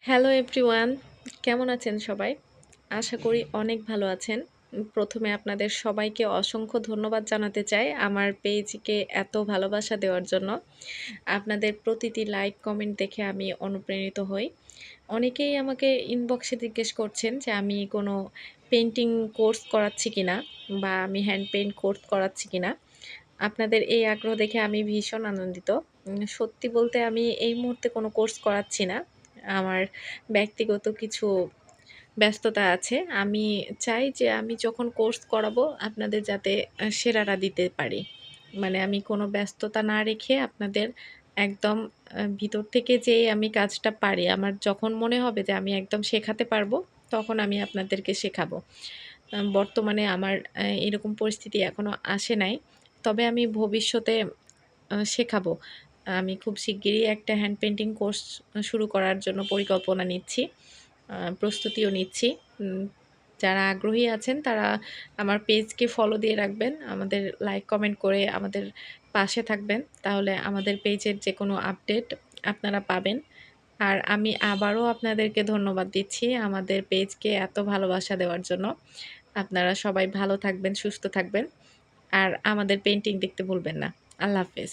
Hello everyone, কেমন আছেন সবাই? আশা করি অনেক ভালো আছেন। প্রথমে আপনাদের সবাইকে অসংখ্য ধন্যবাদ জানাতে চাই আমার পেজকে এত ভালোবাসা দেওয়ার জন্য। আপনাদের প্রতিটি লাইক, কমেন্ট দেখে আমি অনুপ্রাণিত হই। অনেকেই আমাকে ইনবক্সে জিজ্ঞেস করছেন যে আমি কোনো পেইন্টিং কোর্স করাচ্ছি কিনা বা আমি হ্যান্ড পেইন্ট কোর্স করাচ্ছি কিনা। আপনাদের এই আগ্রহ দেখে আমি ভীষণ আনন্দিত। সত্যি বলতে আমি এই মুহূর্তে কোনো কোর্স করাচ্ছি না। আমার ব্যক্তিগত কিছু ব্যস্ততা আছে। আমি চাই যে আমি যখন কোর্স করাবো আপনাদের যাতে সেরাটা দিতে পারি। মানে আমি কোনো ব্যস্ততা না রেখে আপনাদের একদম ভিতর থেকে যে আমি কাজটা পারি, আমার যখন মনে হবে যে আমি একদম শেখাতে পারবো, তখন আমি আপনাদেরকে শেখাবো। বর্তমানে আমার এরকম পরিস্থিতি এখনো আসে নাই। তবে আমি ভবিষ্যতে শেখাবো। আমি খুব শিগগিরই একটা হ্যান্ড পেইন্টিং কোর্স শুরু করার জন্য পরিকল্পনা নিচ্ছি। প্রস্তুতিও নিচ্ছি। উম যারা আগ্রহী আছেন তারা আমার পেজকে ফলো দিয়ে রাখবেন। আমাদের লাইক, কমেন্ট করে আমাদের পাশে থাকবেন। তাহলে আমাদের পেজের যেকোনো আপডেট আপনারা পাবেন। আর আমি আবারও আপনাদেরকে ধন্যবাদ দিচ্ছি আমাদের পেজকে এত ভালোবাসা দেওয়ার জন্য। আপনারা সবাই ভালো থাকবেন, সুস্থ থাকবেন। আর আমাদের পেইন্টিং দেখতে ভুলবেন না। আল্লাহ হাফেজ।